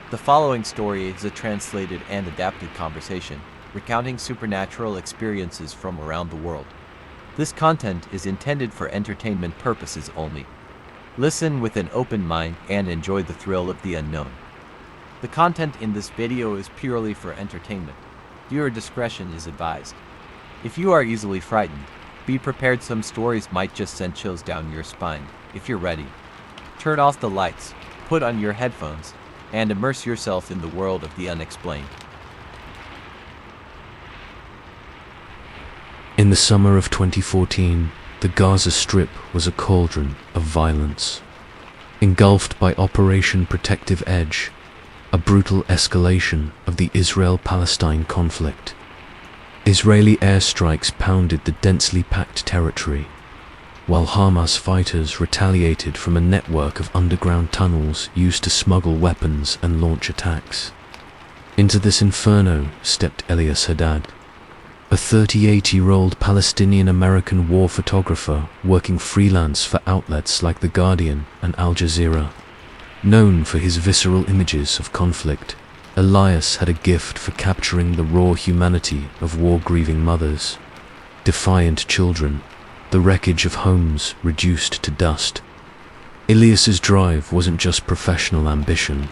The following story is a translated and adapted conversation, recounting supernatural experiences from around the world. This content is intended for entertainment purposes only. Listen with an open mind and enjoy the thrill of the unknown. The content in this video is purely for entertainment. Viewer discretion is advised. If you are easily frightened, be prepared some stories might just send chills down your spine. If you're ready, turn off the lights, put on your headphones, and immerse yourself in the world of the unexplained. In the summer of 2014, the Gaza Strip was a cauldron of violence. Engulfed by Operation Protective Edge, a brutal escalation of the Israel-Palestine conflict. Israeli airstrikes pounded the densely packed territory, while Hamas fighters retaliated from a network of underground tunnels used to smuggle weapons and launch attacks. Into this inferno stepped Elias Haddad, a 38-year-old Palestinian-American war photographer working freelance for outlets like The Guardian and Al Jazeera. Known for his visceral images of conflict, Elias had a gift for capturing the raw humanity of war-grieving mothers, defiant children, the wreckage of homes reduced to dust. Elias's drive wasn't just professional ambition.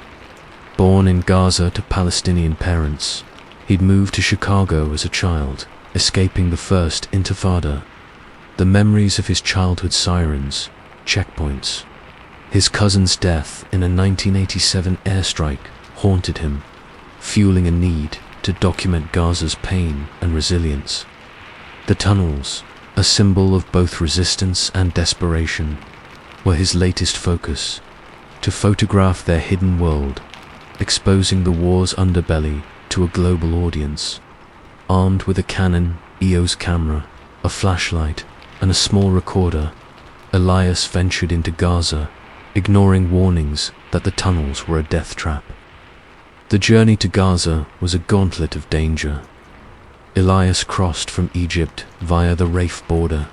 Born in Gaza to Palestinian parents, he'd moved to Chicago as a child, escaping the first Intifada. The memories of his childhood sirens, checkpoints, his cousin's death in a 1987 airstrike haunted him, fueling a need to document Gaza's pain and resilience. The tunnels, a symbol of both resistance and desperation, were his latest focus, to photograph their hidden world, exposing the war's underbelly to a global audience. Armed with a Canon EOS camera, a flashlight, and a small recorder, Elias ventured into Gaza, ignoring warnings that the tunnels were a death trap. The journey to Gaza was a gauntlet of danger. Elias crossed from Egypt via the Rafah border,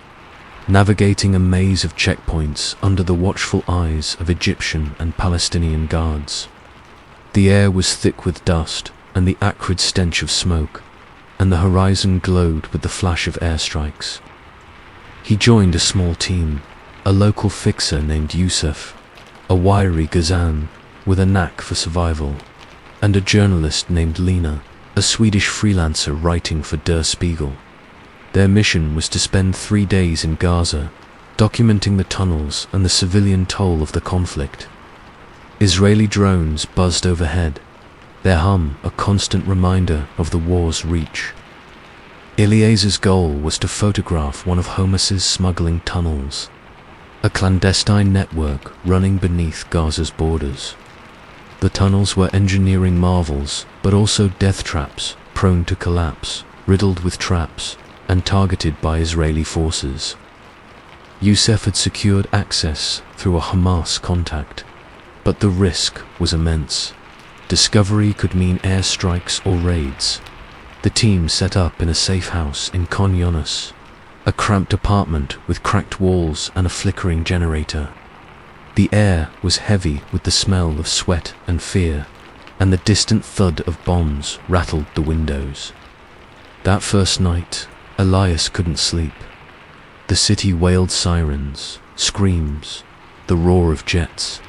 navigating a maze of checkpoints under the watchful eyes of Egyptian and Palestinian guards. The air was thick with dust and the acrid stench of smoke, and the horizon glowed with the flash of airstrikes. He joined a small team, a local fixer named Yusuf, a wiry Gazan with a knack for survival, and a journalist named Lena, a Swedish freelancer writing for Der Spiegel. Their mission was to spend 3 days in Gaza, documenting the tunnels and the civilian toll of the conflict. Israeli drones buzzed overhead, their hum a constant reminder of the war's reach. Elias's goal was to photograph one of Hamas's smuggling tunnels, a clandestine network running beneath Gaza's borders. The tunnels were engineering marvels, but also death traps, prone to collapse, riddled with traps, and targeted by Israeli forces. Youssef had secured access through a Hamas contact, but the risk was immense. Discovery could mean airstrikes or raids. The team set up in a safe house in Khan Younis, a cramped apartment with cracked walls and a flickering generator. The air was heavy with the smell of sweat and fear, and the distant thud of bombs rattled the windows. That first night, Elias couldn't sleep. The city wailed sirens, screams, the roar of jets.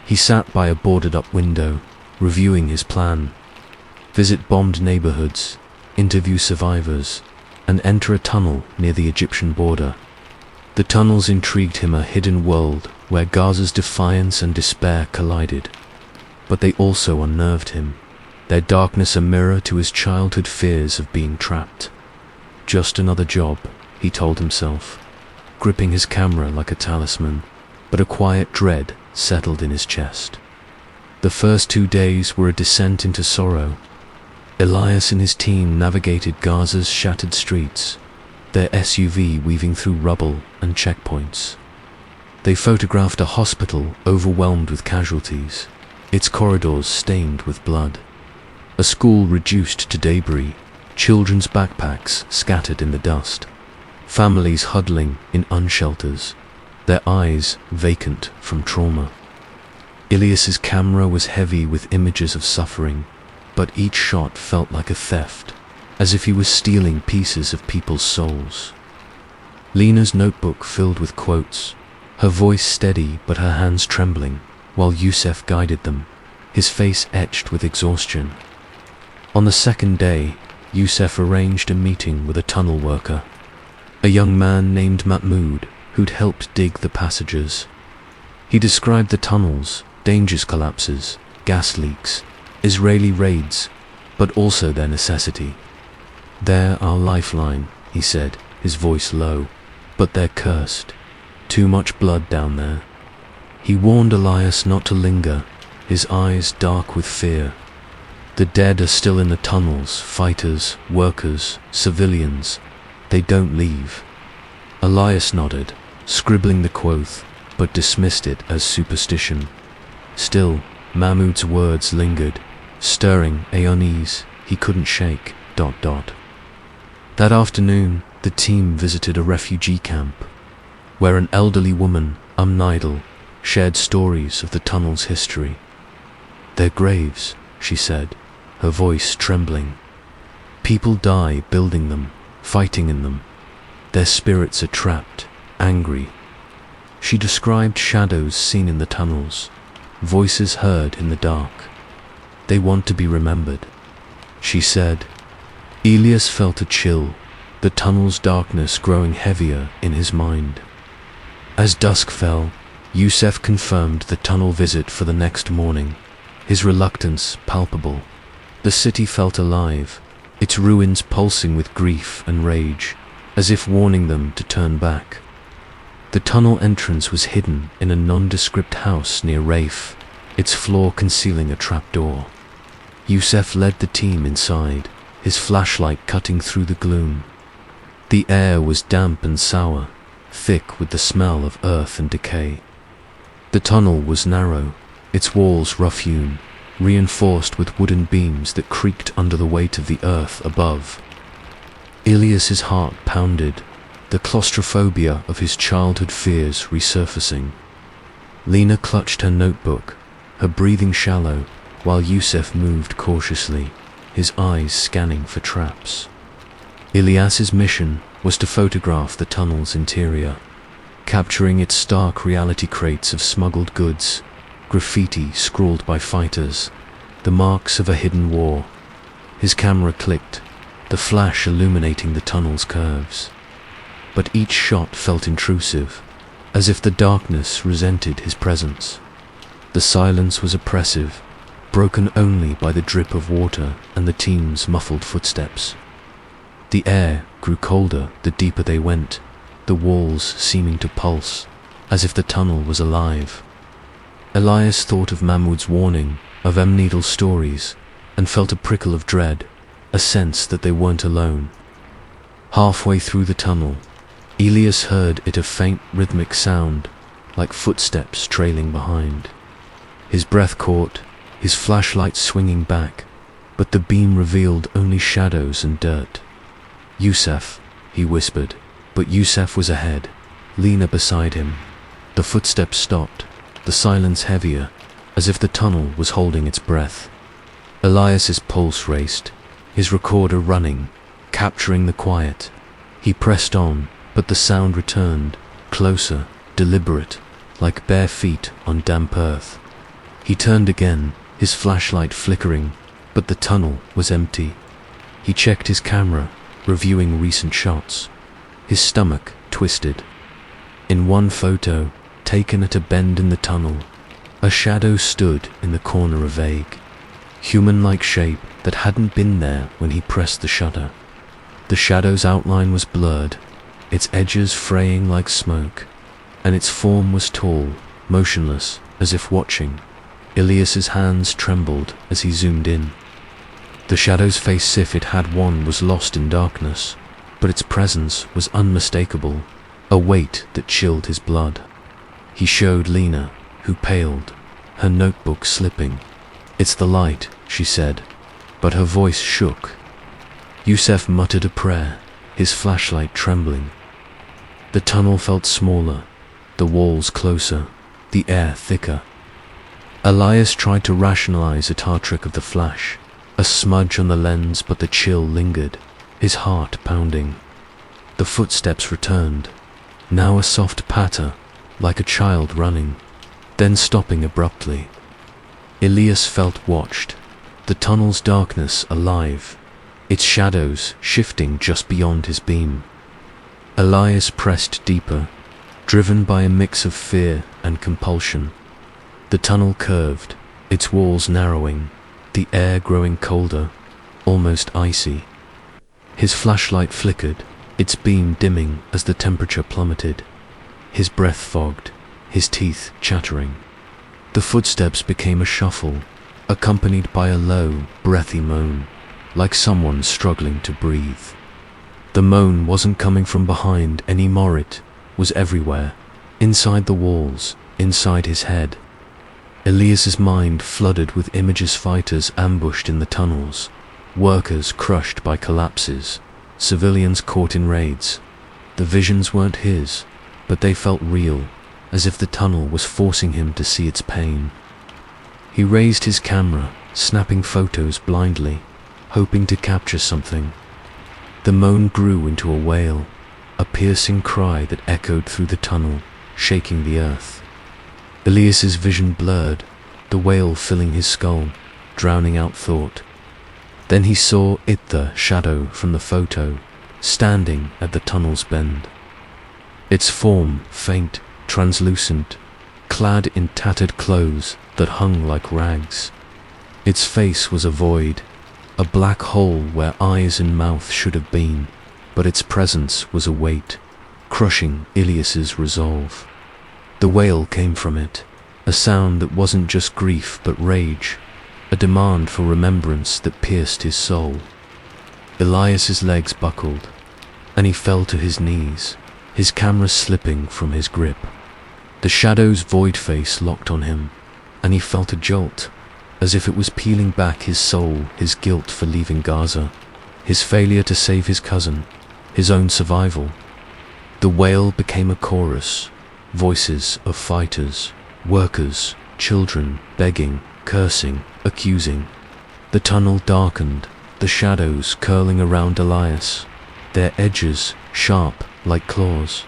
He sat by a boarded-up window, reviewing his plan: visit bombed neighborhoods, interview survivors, and enter a tunnel near the Egyptian border. The tunnels intrigued him, a hidden world where Gaza's defiance and despair collided. But they also unnerved him, their darkness a mirror to his childhood fears of being trapped. Just another job, he told himself, gripping his camera like a talisman, but a quiet dread settled in his chest. The first 2 days were a descent into sorrow. Elias and his team navigated Gaza's shattered streets, their SUV weaving through rubble and checkpoints. They photographed a hospital overwhelmed with casualties, its corridors stained with blood. A school reduced to debris, children's backpacks scattered in the dust. Families huddling in unshelters, their eyes vacant from trauma. Ilias's camera was heavy with images of suffering, but each shot felt like a theft, as if he was stealing pieces of people's souls. Lena's notebook filled with quotes, her voice steady but her hands trembling, while Yusef guided them, his face etched with exhaustion. On the second day, Yusef arranged a meeting with a tunnel worker, a young man named Mahmoud who'd helped dig the passages. He described the tunnels, dangerous collapses, gas leaks, Israeli raids, but also their necessity. "They're our lifeline," he said, his voice low, "but they're cursed. Too much blood down there." He warned Elias not to linger, his eyes dark with fear. "The dead are still in the tunnels, fighters, workers, civilians. They don't leave." Elias nodded, scribbling the quote, but dismissed it as superstition. Still, Mahmoud's words lingered, stirring a unease he couldn't shake. That afternoon, the team visited a refugee camp, where an elderly woman, Nidal, shared stories of the tunnel's history. "They're graves," she said, her voice trembling. "People die building them, fighting in them. Their spirits are trapped, angry." She described shadows seen in the tunnels, voices heard in the dark. "They want to be remembered," she said. Elias felt a chill, the tunnel's darkness growing heavier in his mind. As dusk fell, Yusef confirmed the tunnel visit for the next morning, his reluctance palpable. The city felt alive, its ruins pulsing with grief and rage, as if warning them to turn back. The tunnel entrance was hidden in a nondescript house near Rafe, its floor concealing a trapdoor. Yusef led the team inside, his flashlight cutting through the gloom. The air was damp and sour, thick with the smell of earth and decay. The tunnel was narrow, its walls rough-hewn, reinforced with wooden beams that creaked under the weight of the earth above. Elias's heart pounded, the claustrophobia of his childhood fears resurfacing. Lena clutched her notebook, her breathing shallow, while Yusef moved cautiously, his eyes scanning for traps. Ilyas's mission was to photograph the tunnel's interior, capturing its stark reality crates of smuggled goods, graffiti scrawled by fighters, the marks of a hidden war. His camera clicked, the flash illuminating the tunnel's curves. But each shot felt intrusive, as if the darkness resented his presence. The silence was oppressive, broken only by the drip of water and the team's muffled footsteps. The air grew colder the deeper they went, the walls seeming to pulse, as if the tunnel was alive. Elias thought of Mahmoud's warning, of Needle's stories, and felt a prickle of dread, a sense that they weren't alone. Halfway through the tunnel, Elias heard it a faint rhythmic sound, like footsteps trailing behind. His breath caught, his flashlight swinging back, but the beam revealed only shadows and dirt. "Yusef," he whispered, but Yusef was ahead, Lena beside him. The footsteps stopped, the silence heavier, as if the tunnel was holding its breath. Elias's pulse raced, his recorder running, capturing the quiet. He pressed on, but the sound returned, closer, deliberate, like bare feet on damp earth. He turned again, his flashlight flickering, but the tunnel was empty. He checked his camera, reviewing recent shots. His stomach twisted. In one photo, taken at a bend in the tunnel, a shadow stood in the corner, a vague, human-like shape that hadn't been there when he pressed the shutter. The shadow's outline was blurred, its edges fraying like smoke, and its form was tall, motionless, as if watching. Elias's hands trembled as he zoomed in. The shadow's face, if it had one, was lost in darkness, but its presence was unmistakable, a weight that chilled his blood. He showed Lena, who paled, her notebook slipping. "It's the light," she said, but her voice shook. Yusef muttered a prayer, his flashlight trembling. The tunnel felt smaller, the walls closer, the air thicker. Elias tried to rationalize a tar trick of the flash, a smudge on the lens, but the chill lingered, his heart pounding. The footsteps returned, now a soft patter, like a child running, then stopping abruptly. Elias felt watched, the tunnel's darkness alive, its shadows shifting just beyond his beam. Elias pressed deeper, driven by a mix of fear and compulsion. The tunnel curved, its walls narrowing, the air growing colder, almost icy. His flashlight flickered, its beam dimming as the temperature plummeted. His breath fogged, his teeth chattering. The footsteps became a shuffle, accompanied by a low, breathy moan, like someone struggling to breathe. The moan wasn't coming from behind anymore, it was everywhere, inside the walls, inside his head. Elias's mind flooded with images: fighters ambushed in the tunnels, workers crushed by collapses, civilians caught in raids. The visions weren't his, but they felt real, as if the tunnel was forcing him to see its pain. He raised his camera, snapping photos blindly, hoping to capture something. The moan grew into a wail, a piercing cry that echoed through the tunnel, shaking the earth. Elias's vision blurred, the wail filling his skull, drowning out thought. Then he saw the shadow from the photo, standing at the tunnel's bend. Its form faint, translucent, clad in tattered clothes that hung like rags. Its face was a void, a black hole where eyes and mouth should have been, but its presence was a weight, crushing Elias's resolve. The wail came from it, a sound that wasn't just grief but rage, a demand for remembrance that pierced his soul. Elias's legs buckled, and he fell to his knees, his camera slipping from his grip. The shadow's void face locked on him, and he felt a jolt, as if it was peeling back his soul, his guilt for leaving Gaza, his failure to save his cousin, his own survival. The wail became a chorus, voices of fighters, workers, children, begging, cursing, accusing. The tunnel darkened, the shadows curling around Elias, their edges sharp like claws.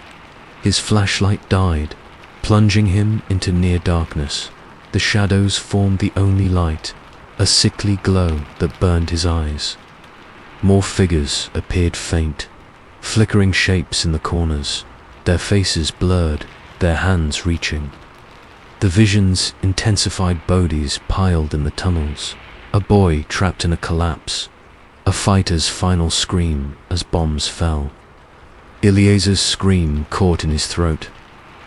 His flashlight died, plunging him into near darkness. The shadows formed the only light, a sickly glow that burned his eyes. More figures appeared, faint, flickering shapes in the corners, their faces blurred, their hands reaching. The visions intensified, bodies piled in the tunnels, a boy trapped in a collapse, a fighter's final scream as bombs fell. Elias's scream caught in his throat,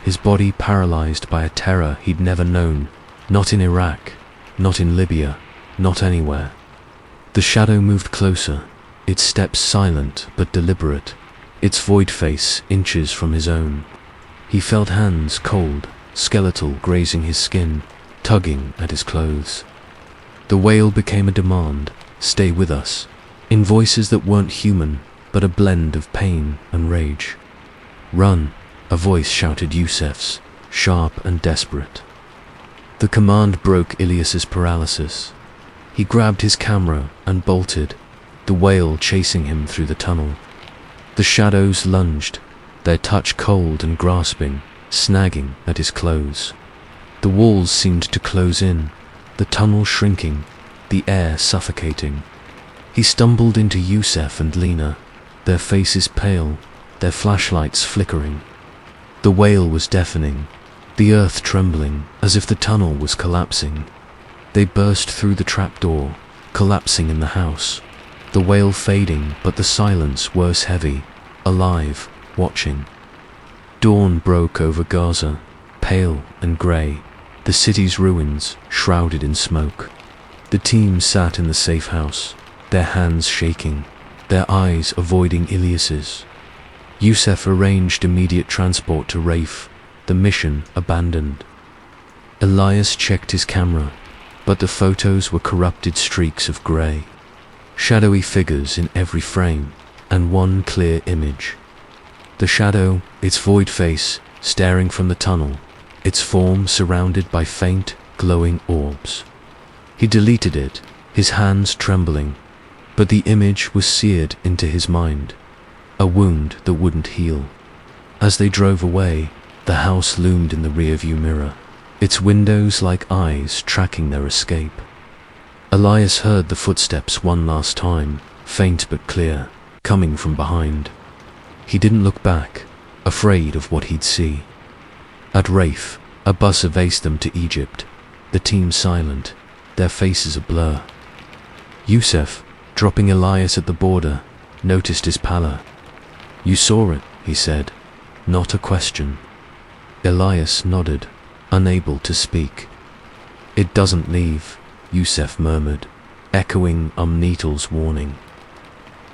his body paralyzed by a terror he'd never known, not in Iraq, not in Libya, not anywhere. The shadow moved closer, its steps silent but deliberate, its void face inches from his own. He felt hands cold, skeletal, grazing his skin, tugging at his clothes. The wail became a demand, "Stay with us," in voices that weren't human, but a blend of pain and rage. "Run," a voice shouted, Yusef's, sharp and desperate. The command broke Elias's paralysis. He grabbed his camera and bolted, the wail chasing him through the tunnel. The shadows lunged, their touch cold and grasping, snagging at his clothes. The walls seemed to close in, the tunnel shrinking, the air suffocating. He stumbled into Yusef and Lena, their faces pale, their flashlights flickering. The wail was deafening, the earth trembling as if the tunnel was collapsing. They burst through the trapdoor, collapsing in the house. The wail fading, but the silence worse heavy, alive, watching. Dawn broke over Gaza, pale and grey, the city's ruins shrouded in smoke. The team sat in the safe house, their hands shaking, their eyes avoiding Elias's. Yusef arranged immediate transport to Rafe, the mission abandoned. Elias checked his camera, but the photos were corrupted streaks of grey. Shadowy figures in every frame, and one clear image. The shadow, its void face, staring from the tunnel, its form surrounded by faint, glowing orbs. He deleted it, his hands trembling, but the image was seared into his mind, a wound that wouldn't heal. As they drove away, the house loomed in the rearview mirror, its windows like eyes tracking their escape. Elias heard the footsteps one last time, faint but clear, coming from behind. He didn't look back, afraid of what he'd see. At Rafe, a bus evaced them to Egypt, the team silent, their faces a blur. Youssef, dropping Elias at the border, noticed his pallor. "You saw it," he said, not a question. Elias nodded, unable to speak. "It doesn't leave," Youssef murmured, echoing Nettle's warning.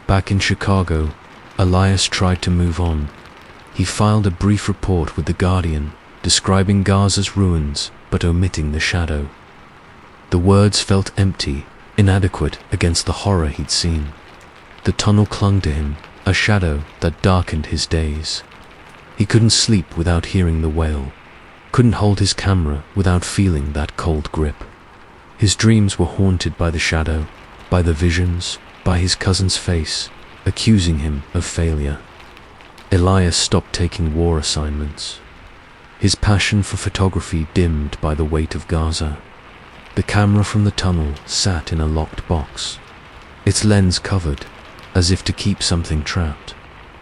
Back in Chicago, Elias tried to move on. He filed a brief report with The Guardian, describing Gaza's ruins but omitting the shadow. The words felt empty, inadequate against the horror he'd seen. The tunnel clung to him, a shadow that darkened his days. He couldn't sleep without hearing the wail, couldn't hold his camera without feeling that cold grip. His dreams were haunted by the shadow, by the visions, by his cousin's face, accusing him of failure. Elias stopped taking war assignments. His passion for photography dimmed by the weight of Gaza. The camera from the tunnel sat in a locked box, its lens covered, as if to keep something trapped.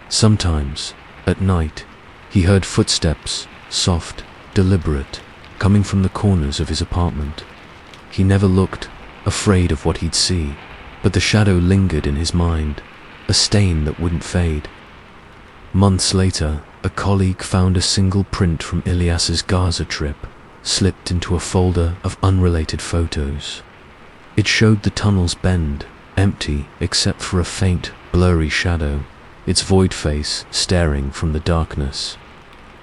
Sometimes, at night, he heard footsteps, soft, deliberate, coming from the corners of his apartment. He never looked, afraid of what he'd see, but the shadow lingered in his mind, a stain that wouldn't fade. Months later, a colleague found a single print from Elias's Gaza trip, slipped into a folder of unrelated photos. It showed the tunnel's bend, empty except for a faint, blurry shadow, its void face staring from the darkness.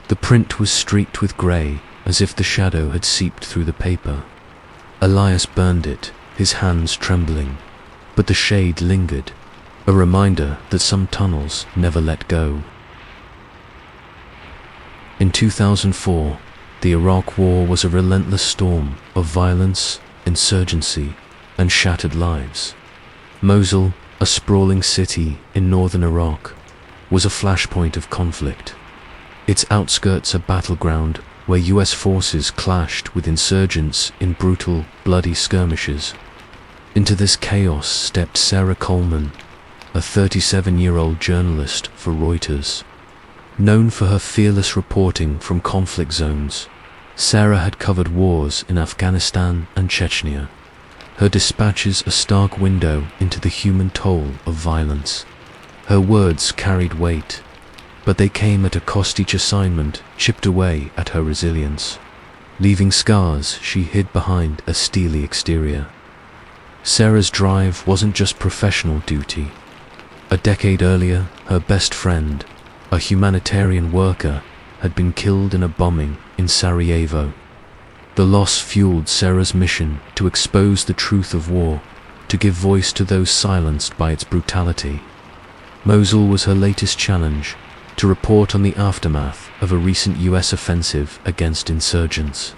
The print was streaked with grey, as if the shadow had seeped through the paper. Elias burned it, his hands trembling, but the shade lingered, a reminder that some tunnels never let go. In 2004, the Iraq War was a relentless storm of violence, insurgency, and shattered lives. Mosul, a sprawling city in northern Iraq, was a flashpoint of conflict. Its outskirts a battleground where US forces clashed with insurgents in brutal, bloody skirmishes. Into this chaos stepped Sarah Coleman, a 37-year-old journalist for Reuters. Known for her fearless reporting from conflict zones, Sarah had covered wars in Afghanistan and Chechnya. Her dispatches a stark window into the human toll of violence. Her words carried weight, but they came at a cost. Each assignment chipped away at her resilience, leaving scars she hid behind a steely exterior. Sarah's drive wasn't just professional duty. A decade earlier, her best friend, a humanitarian worker, had been killed in a bombing in Sarajevo. The loss fueled Sarah's mission to expose the truth of war, to give voice to those silenced by its brutality. Mosul was her latest challenge, to report on the aftermath of a recent US offensive against insurgents,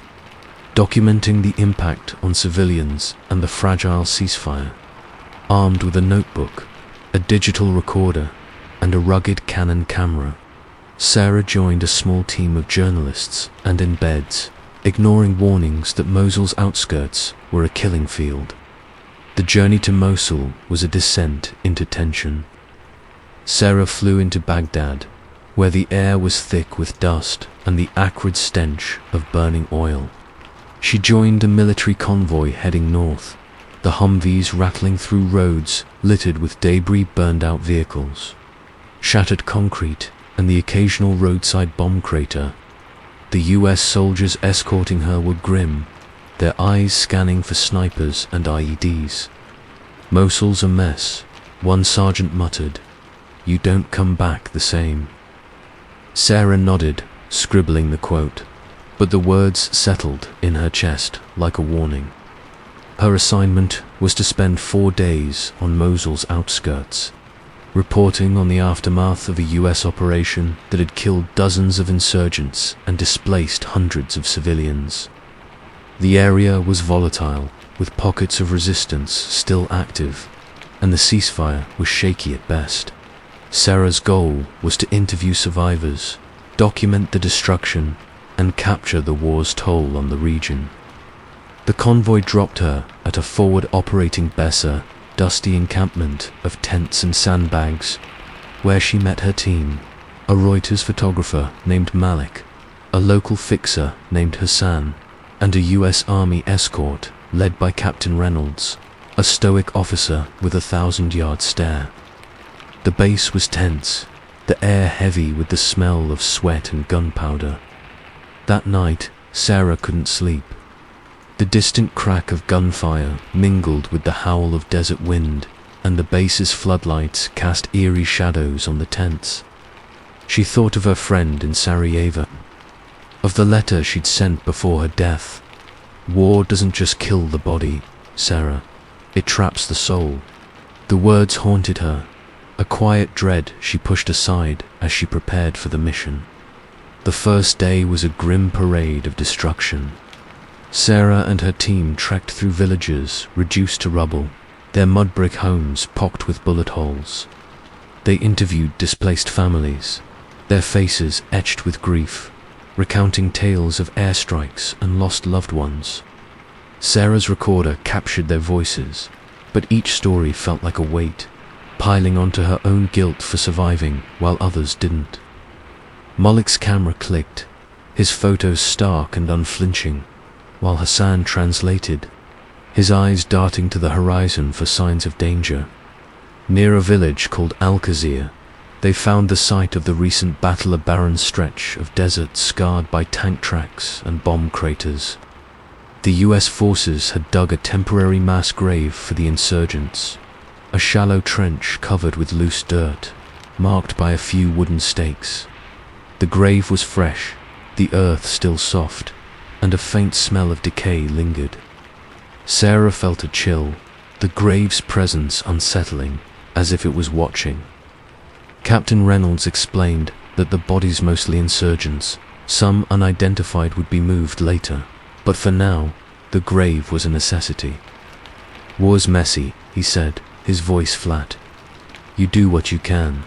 documenting the impact on civilians and the fragile ceasefire. Armed with a notebook, a digital recorder, and a rugged Canon camera, Sarah joined a small team of journalists and embeds, ignoring warnings that Mosul's outskirts were a killing field. The journey to Mosul was a descent into tension. Sarah flew into Baghdad, where the air was thick with dust and the acrid stench of burning oil. She joined a military convoy heading north, the Humvees rattling through roads littered with debris burned out vehicles, shattered concrete, and the occasional roadside bomb crater. The US soldiers escorting her were grim, their eyes scanning for snipers and IEDs. "Mosul's a mess," one sergeant muttered. "You don't come back the same." Sarah nodded, scribbling the quote, but the words settled in her chest like a warning. Her assignment was to spend 4 days on Mosul's outskirts, reporting on the aftermath of a US operation that had killed dozens of insurgents and displaced hundreds of civilians. The area was volatile, with pockets of resistance still active, and the ceasefire was shaky at best. Sarah's goal was to interview survivors, document the destruction, and capture the war's toll on the region. The convoy dropped her at a forward operating Bessa, dusty encampment of tents and sandbags, where she met her team, a Reuters photographer named Malik, a local fixer named Hassan, and a US Army escort led by Captain Reynolds, a stoic officer with a 1,000-yard stare. The base was tense, the air heavy with the smell of sweat and gunpowder. That night, Sarah couldn't sleep. The distant crack of gunfire mingled with the howl of desert wind, and the base's floodlights cast eerie shadows on the tents. She thought of her friend in Sarajevo, of the letter she'd sent before her death. War doesn't just kill the body, Sarah. It traps the soul. The words haunted her, a quiet dread she pushed aside as she prepared for the mission. The first day was a grim parade of destruction. Sarah and her team trekked through villages reduced to rubble, their mud brick homes pocked with bullet holes. They interviewed displaced families, their faces etched with grief, recounting tales of airstrikes and lost loved ones. Sarah's recorder captured their voices, but each story felt like a weight, piling onto her own guilt for surviving while others didn't. Malik's camera clicked, his photos stark and unflinching, while Hassan translated, his eyes darting to the horizon for signs of danger. Near a village called Al-Khazir, they found the site of the recent battle, a barren stretch of desert scarred by tank tracks and bomb craters. The US forces had dug a temporary mass grave for the insurgents, a shallow trench covered with loose dirt, marked by a few wooden stakes. The grave was fresh, the earth still soft, and a faint smell of decay lingered. Sarah felt a chill, the grave's presence unsettling, as if it was watching. Captain Reynolds explained that the bodies, mostly insurgents, some unidentified, would be moved later, but for now, the grave was a necessity. "War's messy," he said, his voice flat. "You do what you can."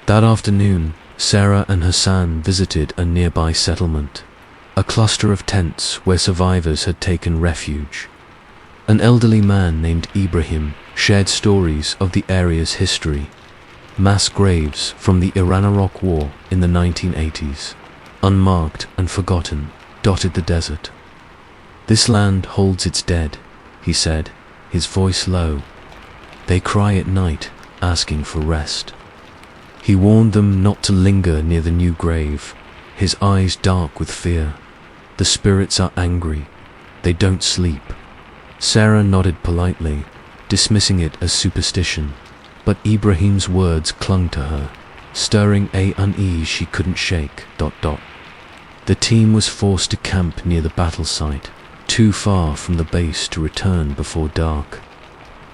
That afternoon, Sarah and Hassan visited a nearby settlement, a cluster of tents where survivors had taken refuge. An elderly man named Ibrahim shared stories of the area's history. Mass graves from the Iran-Iraq War in the 1980s, unmarked and forgotten, dotted the desert. "This land holds its dead," he said, his voice low. "They cry at night, asking for rest." He warned them not to linger near the new grave, his eyes dark with fear. "The spirits are angry. They don't sleep." Sarah nodded politely, dismissing it as superstition, but Ibrahim's words clung to her, stirring an unease she couldn't shake. The team was forced to camp near the battle site, too far from the base to return before dark.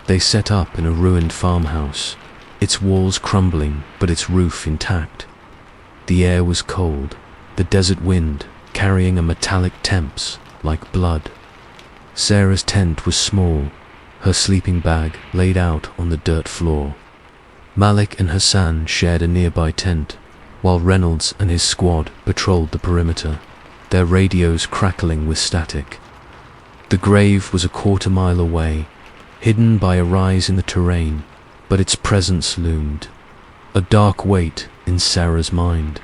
They set up in a ruined farmhouse, its walls crumbling but its roof intact. The air was cold, the desert wind carrying a metallic temps like blood. Sarah's tent was small, her sleeping bag laid out on the dirt floor. Malik and Hassan shared a nearby tent, while Reynolds and his squad patrolled the perimeter, their radios crackling with static. The grave was a quarter-mile away, hidden by a rise in the terrain, but its presence loomed, a dark weight in Sarah's mind.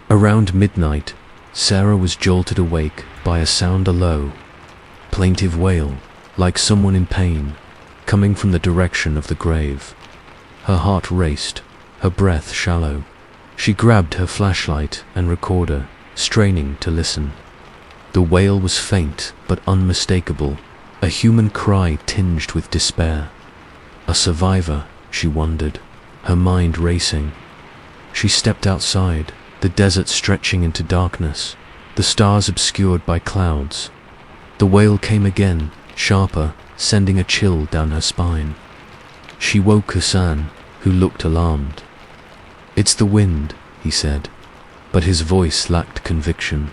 Around midnight, Sarah was jolted awake by a sound, a low, plaintive wail, like someone in pain, coming from the direction of the grave. Her heart raced, her breath shallow. She grabbed her flashlight and recorder, straining to listen. The wail was faint but unmistakable, a human cry tinged with despair. A survivor, she wondered, her mind racing. She stepped outside, the desert stretching into darkness, the stars obscured by clouds. The wail came again, sharper, sending a chill down her spine. She woke Hassan, who looked alarmed. "It's the wind," he said, but his voice lacked conviction.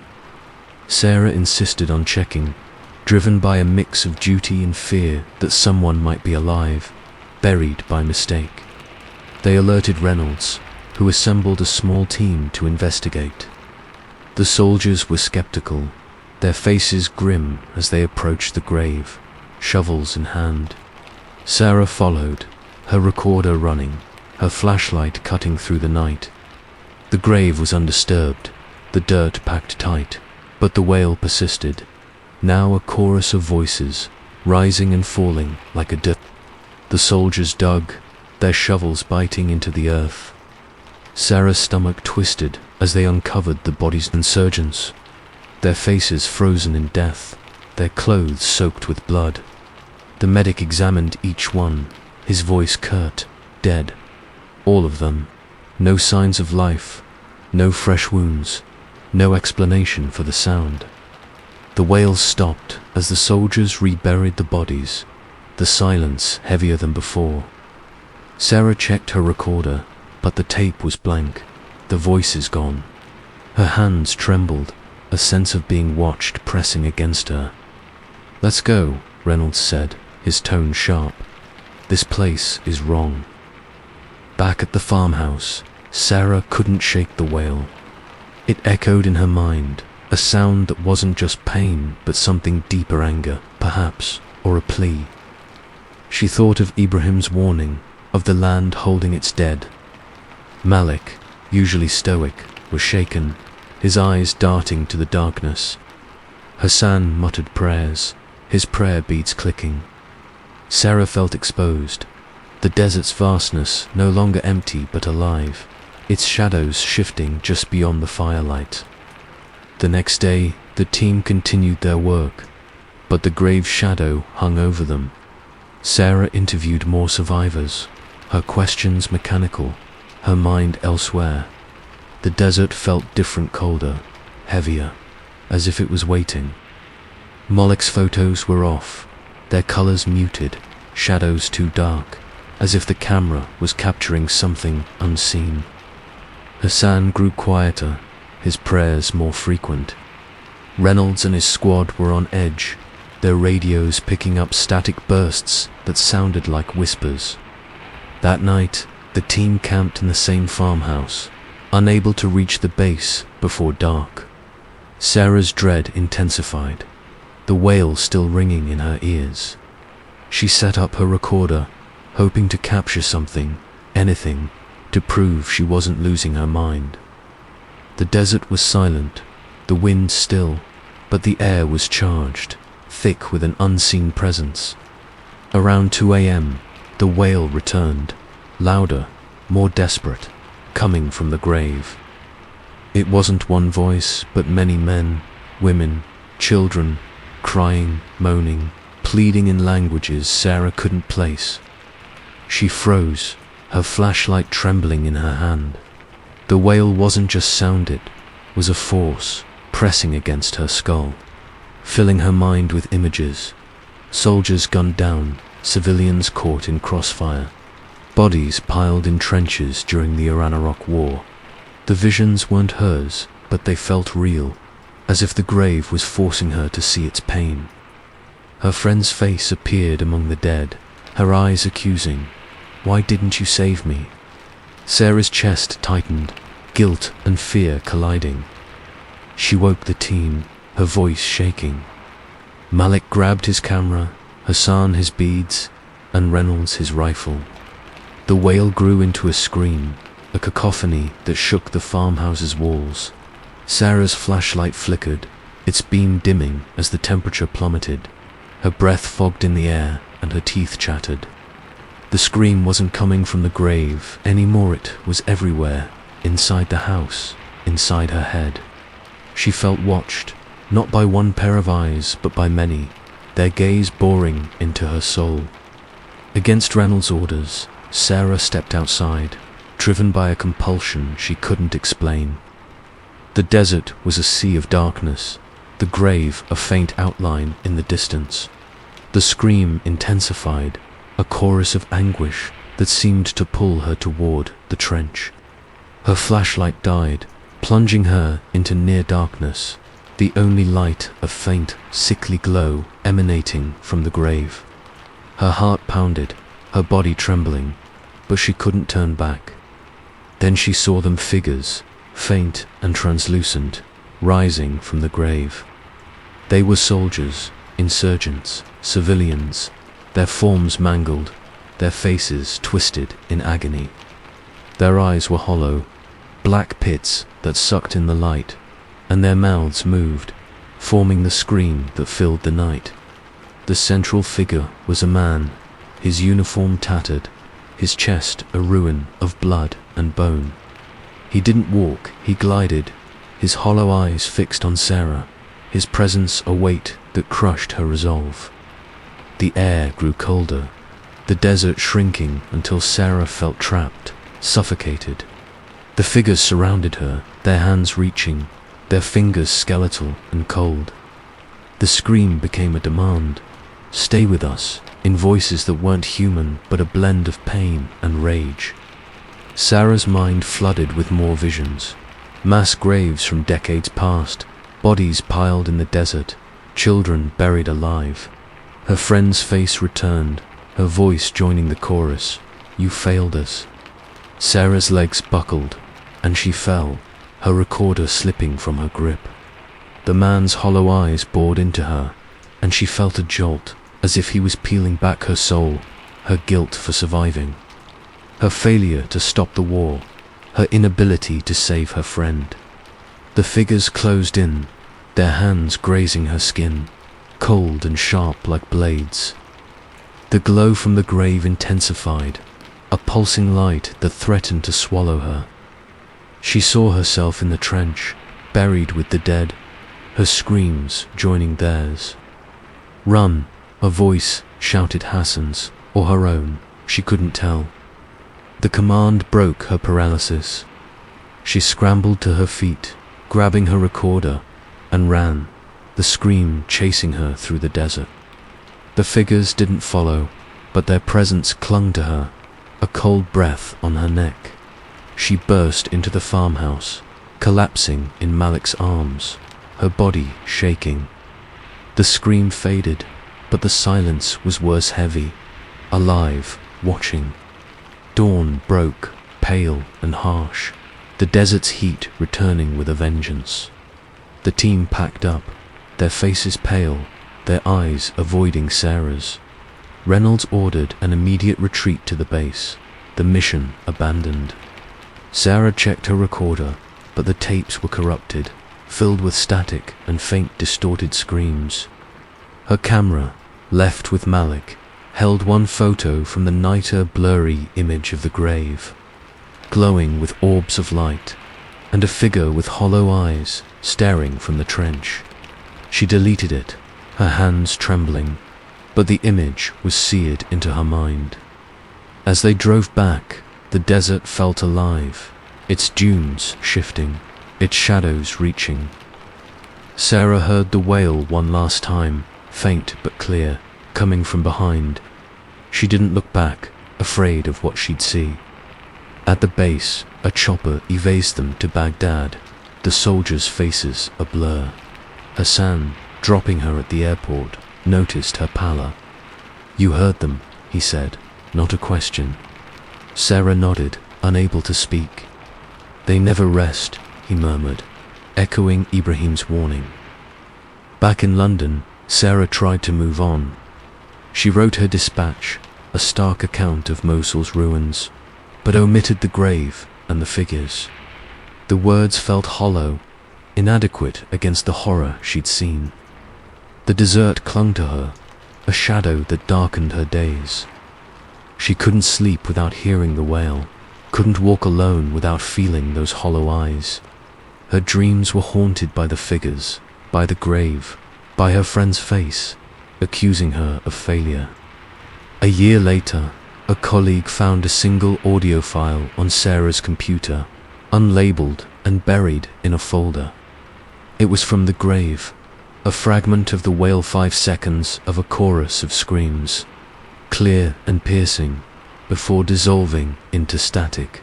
Sarah insisted on checking, driven by a mix of duty and fear that someone might be alive, buried by mistake. They alerted Reynolds, who assembled a small team to investigate. The soldiers were skeptical, their faces grim as they approached the grave, shovels in hand. Sarah followed, her recorder running, her flashlight cutting through the night. The grave was undisturbed, the dirt packed tight, but the wail persisted, now a chorus of voices, rising and falling like a dip. The soldiers dug, their shovels biting into the earth. Sarah's stomach twisted as they uncovered the bodies of insurgents, their faces frozen in death, their clothes soaked with blood. The medic examined each one, his voice curt, dead. All of them. No signs of life, no fresh wounds, no explanation for the sound. The wails stopped as the soldiers reburied the bodies, the silence heavier than before. Sarah checked her recorder, but the tape was blank, the voices gone. Her hands trembled, a sense of being watched pressing against her. "Let's go," Reynolds said, his tone sharp. "This place is wrong." Back at the farmhouse, Sarah couldn't shake the wail. It echoed in her mind, a sound that wasn't just pain, but something deeper, anger, perhaps, or a plea. She thought of Ibrahim's warning, of the land holding its dead. Malik, usually stoic, was shaken, his eyes darting to the darkness. Hassan muttered prayers, his prayer beads clicking. Sarah felt exposed, the desert's vastness no longer empty but alive, its shadows shifting just beyond the firelight. The next day, the team continued their work, but the grave's shadow hung over them. Sarah interviewed more survivors, her questions mechanical, her mind elsewhere. The desert felt different, colder, heavier, as if it was waiting. Malik's photos were off, their colors muted, shadows too dark, as if the camera was capturing something unseen. Hassan grew quieter, his prayers more frequent. Reynolds and his squad were on edge, their radios picking up static bursts that sounded like whispers. That night, the team camped in the same farmhouse, unable to reach the base before dark. Sarah's dread intensified, the wail still ringing in her ears. She set up her recorder, hoping to capture something, anything, to prove she wasn't losing her mind. The desert was silent, the wind still, but the air was charged, thick with an unseen presence. Around 2 a.m., the wail returned, louder, more desperate, coming from the grave. It wasn't one voice, but many men, women, children, crying, moaning, pleading in languages Sarah couldn't place. She froze, her flashlight trembling in her hand. The wail wasn't just sound, it was a force pressing against her skull, filling her mind with images. Soldiers gunned down, civilians caught in crossfire, bodies piled in trenches during the Iran-Iraq War. The visions weren't hers, but they felt real, as if the grave was forcing her to see its pain. Her friend's face appeared among the dead, her eyes accusing. "Why didn't you save me?" Sarah's chest tightened, guilt and fear colliding. She woke the team, her voice shaking. Malik grabbed his camera, Hassan his beads, and Reynolds his rifle. The wail grew into a scream, a cacophony that shook the farmhouse's walls. Sarah's flashlight flickered, its beam dimming as the temperature plummeted. Her breath fogged in the air and her teeth chattered. The scream wasn't coming from the grave anymore, it was everywhere, inside the house, inside her head. She felt watched, not by one pair of eyes, but by many, their gaze boring into her soul. Against Reynolds' orders, Sarah stepped outside, driven by a compulsion she couldn't explain. The desert was a sea of darkness, the grave a faint outline in the distance. The scream intensified, a chorus of anguish that seemed to pull her toward the trench. Her flashlight died, plunging her into near darkness. the only light a faint, sickly glow emanating from the grave. Her heart pounded, her body trembling, but she couldn't turn back. Then she saw them figures, faint and translucent, rising from the grave. They were soldiers, insurgents, civilians, their forms mangled, their faces twisted in agony. Their eyes were hollow, black pits that sucked in the light, and their mouths moved, forming the scream that filled the night. The central figure was a man, his uniform tattered, his chest a ruin of blood and bone. He didn't walk, he glided, his hollow eyes fixed on Sarah, his presence a weight that crushed her resolve. The air grew colder, the desert shrinking until Sarah felt trapped, suffocated. The figures surrounded her, their hands reaching, their fingers skeletal and cold. The scream became a demand. Stay with us, in voices that weren't human but a blend of pain and rage. Sarah's mind flooded with more visions. Mass graves from decades past, bodies piled in the desert, children buried alive. Her friend's face returned, her voice joining the chorus, "You failed us." Sarah's legs buckled, and she fell, her recorder slipping from her grip. The man's hollow eyes bored into her, and she felt a jolt, as if he was peeling back her soul, her guilt for surviving, her failure to stop the war, her inability to save her friend. The figures closed in, their hands grazing her skin, cold and sharp like blades. The glow from the grave intensified, a pulsing light that threatened to swallow her. She saw herself in the trench, buried with the dead, her screams joining theirs. "Run!" a voice shouted Hassan's, or her own, she couldn't tell. The command broke her paralysis. She scrambled to her feet, grabbing her recorder, and ran, the scream chasing her through the desert. The figures didn't follow, but their presence clung to her, a cold breath on her neck. She burst into the farmhouse, collapsing in Malik's arms, her body shaking. The scream faded, but the silence was worse heavy, alive, watching. Dawn broke, pale and harsh, the desert's heat returning with a vengeance. The team packed up, their faces pale, their eyes avoiding Sarah's. Reynolds ordered an immediate retreat to the base, the mission abandoned. Sarah checked her recorder, but the tapes were corrupted, filled with static and faint distorted screams. Her camera, left with Malik, held one photo from the nighter blurry image of the grave, glowing with orbs of light, and a figure with hollow eyes staring from the trench. She deleted it, her hands trembling, but the image was seared into her mind. As they drove back, the desert felt alive, its dunes shifting, its shadows reaching. Sarah heard the wail one last time, faint but clear, coming from behind. She didn't look back, afraid of what she'd see. At the base, a chopper evased them to Baghdad, the soldiers' faces a blur. Hassan, dropping her at the airport, noticed her pallor. "You heard them," he said, not a question. Sarah nodded, unable to speak. "They never rest," he murmured, echoing Ibrahim's warning. Back in London, Sarah tried to move on. She wrote her dispatch, a stark account of Mosul's ruins, but omitted the grave and the figures. The words felt hollow, inadequate against the horror she'd seen. The desert clung to her, a shadow that darkened her days. She couldn't sleep without hearing the wail, couldn't walk alone without feeling those hollow eyes. Her dreams were haunted by the figures, by the grave, by her friend's face, accusing her of failure. A year later, a colleague found a single audio file on Sarah's computer, unlabeled and buried in a folder. It was from the grave, a fragment of the wail 5 seconds of a chorus of screams, clear and piercing, before dissolving into static.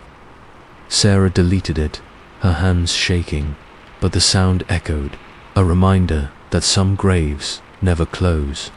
Sarah deleted it, her hands shaking, but the sound echoed, a reminder that some graves never close.